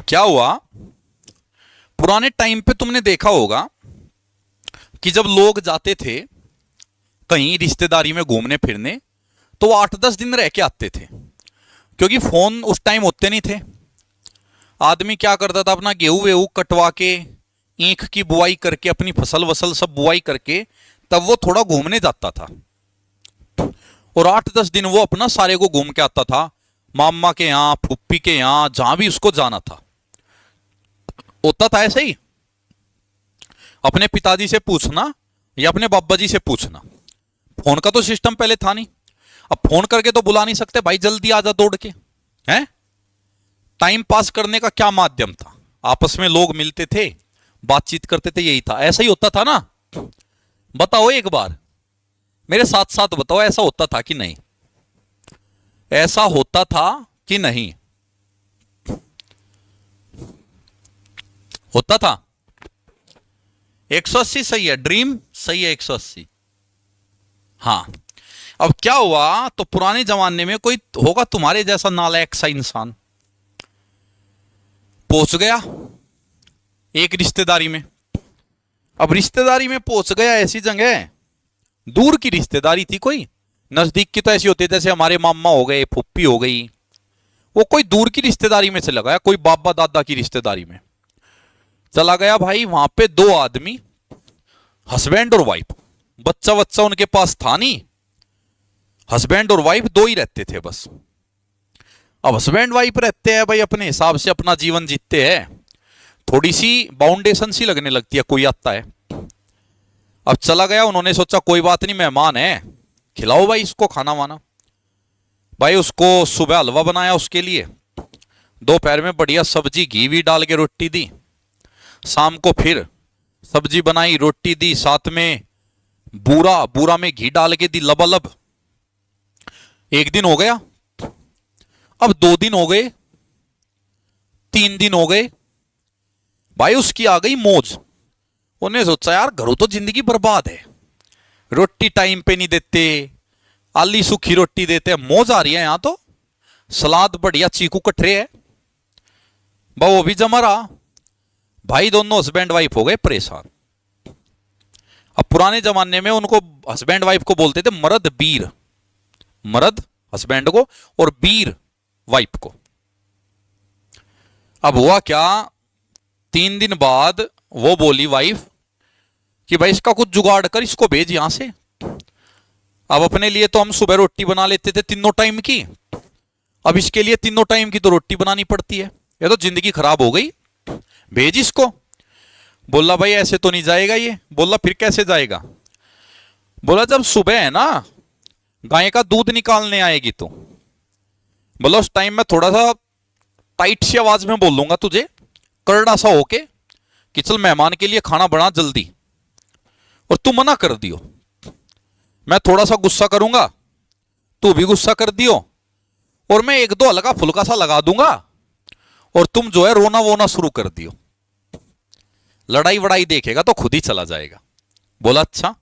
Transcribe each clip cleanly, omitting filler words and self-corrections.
क्या हुआ, पुराने टाइम पे तुमने देखा होगा कि जब लोग जाते थे कहीं रिश्तेदारी में घूमने फिरने, तो वो 8-10 दिन रह के आते थे, क्योंकि फोन उस टाइम होते नहीं थे। आदमी क्या करता था, अपना गेहूं वेहूं कटवा के, ईख की बुआई करके, अपनी फसल वसल सब बुआई करके, तब वो थोड़ा घूमने जाता था। और 8-10 दिन वो अपना सारे को घूम के आता था, मामा के यहाँ, फुप्पी के यहाँ, जहां भी उसको जाना था। होता था ऐसे ही। अपने पिताजी से पूछना या अपने बाबा जी से पूछना। फोन का तो सिस्टम पहले था नहीं। अब फोन करके तो बुला नहीं सकते, भाई जल्दी आजा दौड़ के, हैं। टाइम पास करने का क्या माध्यम था? आपस में लोग मिलते थे, बातचीत करते थे, यही था। ऐसा ही होता था ना? बताओ एक बार, मेरे साथ साथ बताओ, ऐसा होता था कि नहीं? ऐसा होता था कि नहीं? होता था। 180 सही है, ड्रीम सही है, 180। हाँ। अब क्या हुआ, तो पुराने जमाने में कोई होगा तुम्हारे जैसा नालायक सा इंसान, पहुंच गया एक रिश्तेदारी में। अब रिश्तेदारी में पहुंच गया ऐसी जगह, दूर की रिश्तेदारी थी कोई, नजदीक की तो ऐसी होती है जैसे हमारे मामा हो गए, फुप्पी हो गई। वो कोई दूर की रिश्तेदारी में चला गया, कोई बाबा दादा की रिश्तेदारी में चला गया। भाई वहां पे दो आदमी, हस्बैंड और वाइफ, बच्चा बच्चा उनके पास था नहीं। हस्बैंड और वाइफ दो ही रहते थे बस। अब हस्बैंड वाइफ रहते हैं भाई, अपने हिसाब से अपना जीवन जीतते हैं, थोड़ी सी बाउंडेशन सी लगने लगती है, कोई आता है। अब चला गया, उन्होंने सोचा कोई बात नहीं, मेहमान है, खिलाओ भाई इसको खाना वाना। भाई उसको सुबह हलवा बनाया उसके लिए, दोपहर में बढ़िया सब्जी घी भी डाल के रोटी दी, शाम को फिर सब्जी बनाई रोटी दी, साथ में बूरा बूरा में घी डाल के दी लबालब। एक दिन हो गया, अब 2 दिन हो गए, 3 दिन हो गए। भाई उसकी आ गई मौज। उन्हें सोचा यार घरों तो जिंदगी बर्बाद है, रोटी टाइम पे नहीं देते, आली सूखी रोटी देते हैं, मौज आ रही है यहां तो, सलाद बढ़िया चीकू कटरे है, वो भी जमा रहा। भाई दोनों हस्बैंड वाइफ हो गए परेशान। अब पुराने जमाने में उनको, हस्बैंड वाइफ को बोलते थे मर्द बीर, मर्द हस्बैंड को और बीर वाइफ को। अब हुआ क्या, 3 दिन बाद वो बोली वाइफ कि भाई इसका कुछ जुगाड़ कर, इसको भेज यहां से। अब अपने लिए तो हम सुबह रोटी बना लेते थे तीनों टाइम की, अब इसके लिए तीनों टाइम की तो रोटी बनानी पड़ती है, ये तो जिंदगी खराब हो गई, भेज इसको। बोला भाई ऐसे तो नहीं जाएगा ये। बोला फिर कैसे जाएगा? बोला जब सुबह है ना, गाय का दूध निकालने आएगी तो। बोला उस टाइम में थोड़ा सा टाइट सी आवाज में बोल दूंगा तुझे, करड़ा सा होके, कि चल मेहमान के लिए खाना बना जल्दी, और तू मना कर दियो। मैं थोड़ा सा गुस्सा करूंगा, तू भी गुस्सा कर दियो, और मैं एक दो हल्का फुल्का सा लगा दूंगा, और तुम जो है रोना वोना शुरू कर दियो। लड़ाई वड़ाई देखेगा तो खुद ही चला जाएगा। बोला अच्छा।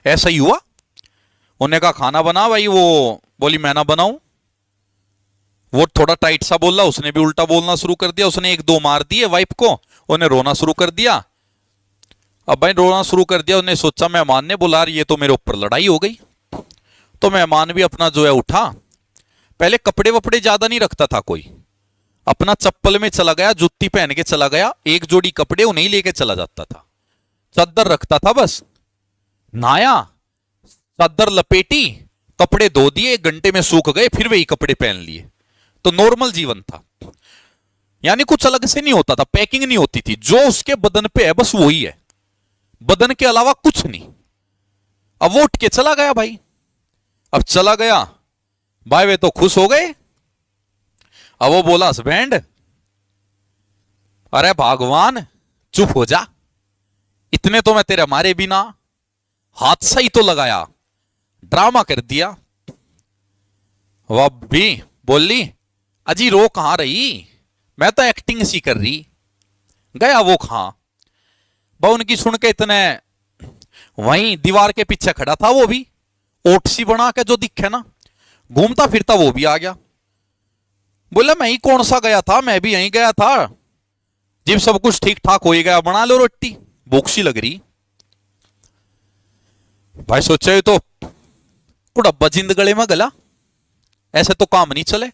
ऐसा ही हुआ। उन्हें कहा खाना बना भाई, वो बोली मैं ना बनाऊं। वो थोड़ा टाइट सा बोला, उसने भी उल्टा बोलना शुरू कर दिया, उसने एक दो मार दिए वाइफ को, उन्हें रोना शुरू कर दिया। अब भाई रोना शुरू कर दिया, उन्हें सोचा मेहमान ने बुला, ये तो मेरे ऊपर लड़ाई हो गई। तो मेहमान भी अपना जो है उठा, पहले कपड़े वपड़े ज्यादा नहीं रखता था कोई, अपना चप्पल में चला गया, जूती पहन के चला गया, एक जोड़ी कपड़े उन्हें लेके चला जाता था, चादर रखता था बस, नहाया, चादर लपेटी, कपड़े धो दिए, 1 घंटे में सूख गए, फिर वही कपड़े पहन लिए। तो नॉर्मल जीवन था, यानी कुछ अलग से नहीं होता था, पैकिंग नहीं होती थी, जो उसके बदन पे है बस वही है, बदन के अलावा कुछ नहीं। अब वो उठ के चला गया भाई। अब चला गया भाई, वे तो खुश हो गए। अब वो बोला हस्बैंड, अरे भगवान चुप हो जा, इतने तो मैं तेरे मारे बिना हाथ सही तो लगाया, ड्रामा कर दिया। वह भी बोली अजी रो कहां रही, मैं तो एक्टिंग सी कर रही। गया वो कहां, उनकी सुन के इतने, वहीं दीवार के पीछे खड़ा था वो भी, ओट सी बना के जो दिखे ना, घूमता फिरता वो भी आ गया। बोला मैं ही कौन सा गया था, मैं भी यहीं गया था, जब सब कुछ ठीक ठाक हो ही गया, बना लो रोटी, भूख सी लग रही। भाई सोचा तो कुड़ब्बा जिंद गले में गला, ऐसे तो काम नहीं चले।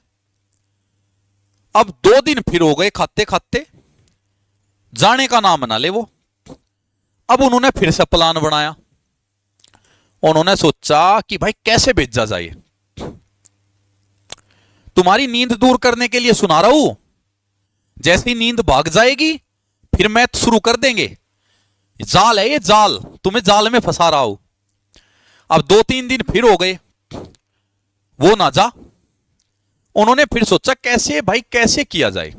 अब 2 दिन फिर हो गए खाते खाते, जाने का नाम ना ले वो। अब उन्होंने फिर से प्लान बनाया। उन्होंने सोचा कि भाई कैसे भेजा जाए, तुम्हारी नींद दूर करने के लिए सुना रहा हूं, जैसी नींद भाग जाएगी फिर मैथ शुरू कर देंगे। जाल है ये जाल, तुम्हें जाल में फंसा रहा हूं। अब 2-3 दिन फिर हो गए, वो ना जा। उन्होंने फिर सोचा कैसे भाई कैसे किया जाए।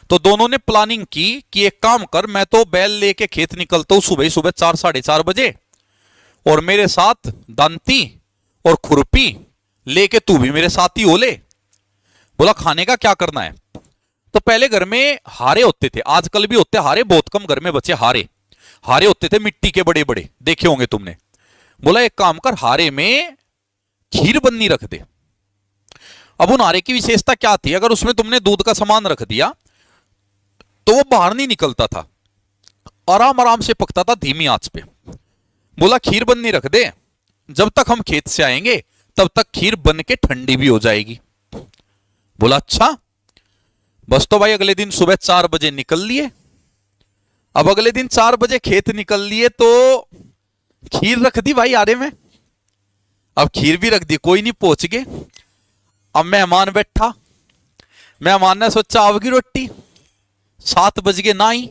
तो दोनों ने प्लानिंग की कि एक काम कर, मैं तो बैल लेके खेत निकलता हूं सुबह सुबह 4-4:30 बजे, और मेरे साथ दांती और खुरपी लेके तू भी मेरे साथ ही हो ले। बोला खाने का क्या करना है? तो पहले घर में हारे होते थे, आजकल भी होते, हारे बहुत कम घर में बचे। हारे हारे होते थे मिट्टी के, बड़े बड़े देखे होंगे तुमने। बोला एक काम कर, हारे में खीर बननी रख दे। अब उन हारे की विशेषता क्या थी, अगर उसमें तुमने दूध का सामान रख दिया तो वो बाहर नहीं निकलता था, आराम आराम से पकता था धीमी आंच पे। बोला खीर बननी रख दे, जब तक हम खेत से आएंगे तब तक खीर बन के ठंडी भी हो जाएगी। बोला अच्छा। बस तो भाई अगले दिन सुबह 4 बजे निकल लिए। अब अगले दिन 4 बजे खेत निकल लिए तो खीर रख दी भाई आरे में। अब खीर भी रख दी, कोई नहीं, पहुंच गए। अब मेहमान बैठा, मेहमान ने सोचा आवगी रोटी। 7 बज गए ना आई,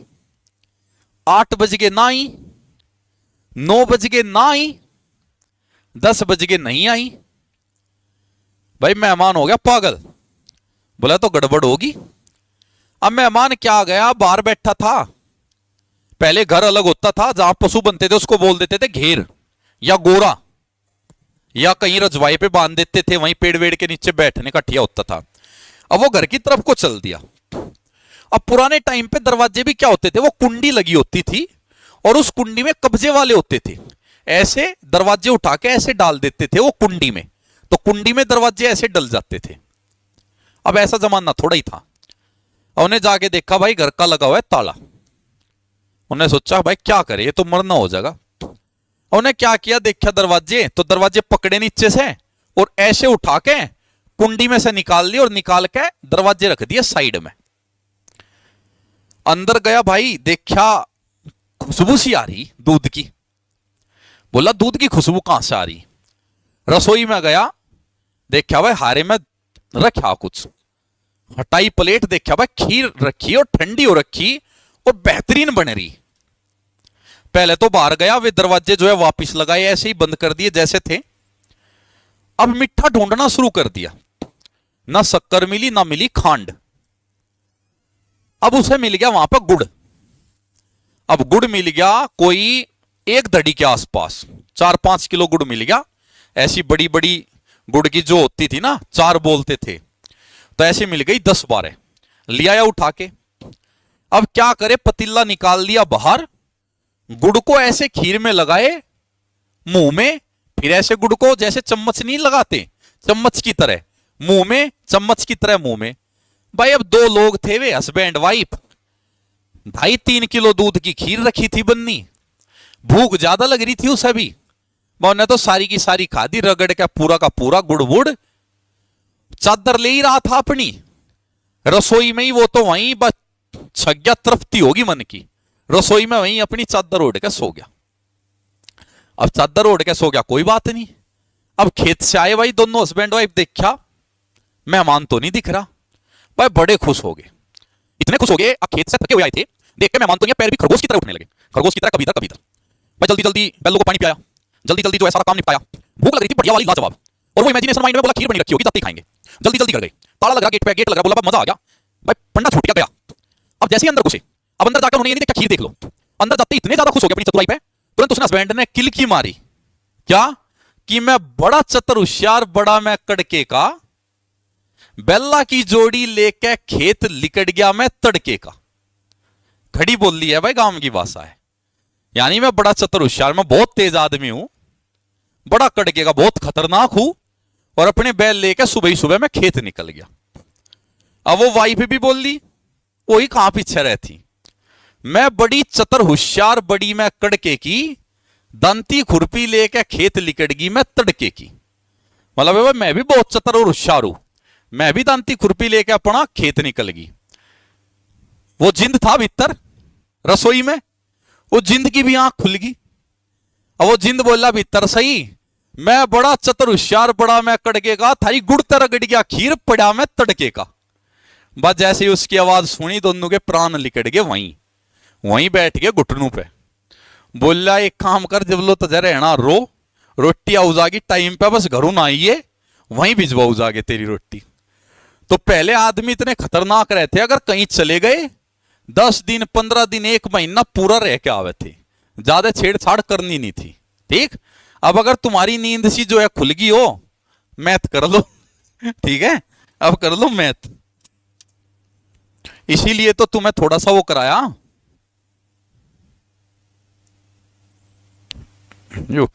8 बज गए ना आई, 9 बज गए ना आई, 10 बज गए नहीं आई। भाई मेहमान हो गया पागल, बोला तो गड़बड़ होगी। अब मेहमान क्या गया, बाहर बैठा था। पहले घर अलग होता था, जहां पशु बनते थे उसको बोल देते थे घेर या गोरा, या कहीं रजवाई पे बांध देते थे, वहीं पेड़ वेड़ के नीचे बैठने का ठिया होता था। अब वो घर की तरफ को चल दिया। अब पुराने टाइम पे दरवाजे भी क्या होते थे, वो कुंडी लगी होती थी, और उस कुंडी में कब्जे वाले होते थे। ऐसे दरवाजे उठा के ऐसे डाल देते थे वो कुंडी में, तो कुंडी में दरवाजे ऐसे डल जाते थे। अब ऐसा जमाना थोड़ा ही था। उन्हें जाके देखा भाई घर का लगा हुआ है ताला। उन्हें सोचा भाई क्या करे, ये तो मरना हो जाएगा। उन्हें क्या किया, देखा दरवाजे, तो दरवाजे पकड़े नीचे से और ऐसे उठा के कुंडी में से निकाल लिए, और निकाल के दरवाजे रख दिए साइड में। अंदर गया भाई, देखा खुशबू सी आ रही दूध की। बोला दूध की खुशबू कहां से आ रही? रसोई में गया, देखा भाई हारे में रखा कुछ, हटाई प्लेट, देखा भाई खीर रखी और ठंडी हो रखी और बेहतरीन बन रही। पहले तो बाहर गया, वे दरवाजे जो है वापस लगाए, ऐसे ही बंद कर दिए जैसे थे। अब मिठा ढूंढना शुरू कर दिया, ना शक्कर मिली ना मिली खांड। अब उसे मिल गया वहां पर गुड़। अब गुड़ मिल गया कोई 1 धड़ी के आसपास, 4-5 किलो गुड़ मिल गया। ऐसी बड़ी बड़ी गुड़ की जो होती थी ना, 4 बोलते थे, तो ऐसे मिल गई 10-12, लिया या उठा के। अब क्या करे, पतीला निकाल दिया बाहर, गुड़ को ऐसे खीर में लगाए मुंह में, फिर ऐसे गुड़ को जैसे चम्मच नहीं लगाते, चम्मच की तरह मुंह में, चम्मच की तरह मुंह में। भाई अब 2 लोग थे, वे हस्बैंड वाइफ, 2.5-3 किलो दूध की खीर रखी थी बननी। भूख ज्यादा लग रही थी उसे भी, उन्होंने तो सारी की सारी खा दी, रगड़ का पूरा गुड़ वुड़। चादर ले ही रहा था अपनी रसोई में ही, वो तो वहीं बस छग्या तृप्ति होगी मन की, रसोई में वहीं अपनी चादर ओढ़ के सो गया। अब चादर ओढ़ के सो गया, कोई बात नहीं। अब खेत से आए भाई दोनों हस्बैंड वाइफ, देखा मेहमान तो नहीं दिख रहा। भाई बड़े खुश हो गए, इतने खुश हो गए, अब खेत से थके हुए आए थे, देख के मेहमान तो नहीं, पैर भी खरगोश की तरह उठने लगे, खरगोश की तरह कभी इधर कभी इधर। भाई जल्दी जल्दी बैलों को पानी पिलाया, जल्दी जल्दी जो है सारा काम निपटाया। भूख लग रही थी बढ़िया वाली लाजवाब, और वो इमेजिनेशन माइंड में बोला खीर बनी रखी होगी, जाते ही खाएंगे। जल्दी जल्दी कर गए, ताला लग रहा गेट पे, गेट लग रहा, बोला मजा आ गया भाई, पंडा छूट गया। अब जैसे ही अंदर घुसे, अब अंदर जाकर उन्होंने ये नहीं देखा खीर देख लो, अंदर जाते इतने ज्यादा खुश हो गए अपनी चतुराई पे, तुरंत उसने हस्बैंड ने किलकी मारी, क्या कि मैं बड़ा चतुर होशियार, बड़ा मैं कड़के का, बेल्ला की जोड़ी लेके खेत लिकट गया मैं तड़के का। घड़ी बोल ली है भाई, गांव की भाषा है, यानी मैं बड़ा चतुर होशियार, मैं बहुत तेज आदमी हूं, बड़ा कड़के का, बहुत खतरनाक हूं, और अपने बैल लेकर सुबह ही सुबह मैं खेत निकल गया। अब वो वाइफ भी बोल दी, वही कहां पीछे रहती, मैं बड़ी चतर होशियार बड़ी मैं कड़के की, दंती खुरपी लेके खेत लिकड़गी मैं तड़के की। मतलब मैं भी बहुत चतर और होशियार हूं, मैं भी दंती खुरपी लेके अपना खेत निकल गई। वो जिंद था भीतर रसोई में, वो जिंद की भी आंख खुल गई। अब वो जिंद बोला भीतर सही, मैं बड़ा चतर होशियार बड़ा मैं कड़के का, थारी गुड़ तरह गड़ गया खीर पड़ा मैं तड़के का। बस जैसे ही उसकी आवाज सुनी दोनों के प्राण लिकड़ गए, वहीं वहीं बैठ गए घुटनों पे। बोला एक काम कर, जब लो तजर रहना रो, रोटी आऊ जागी टाइम पे, बस घरों ना आइए, वहीं भिजवाऊ जागे तेरी रोटी। तो पहले आदमी इतने खतरनाक रहते, अगर कहीं चले गए 10 दिन 15 दिन 1 महीना पूरा रह के आवे थे, ज्यादा छेड़छाड़ करनी नहीं थी। ठीक, अब अगर तुम्हारी नींद सी जो है खुल गई हो, मैथ कर लो। ठीक है, अब कर लो मैथ। इसीलिए तो तुम्हें थोड़ा सा वो कराया यो क्या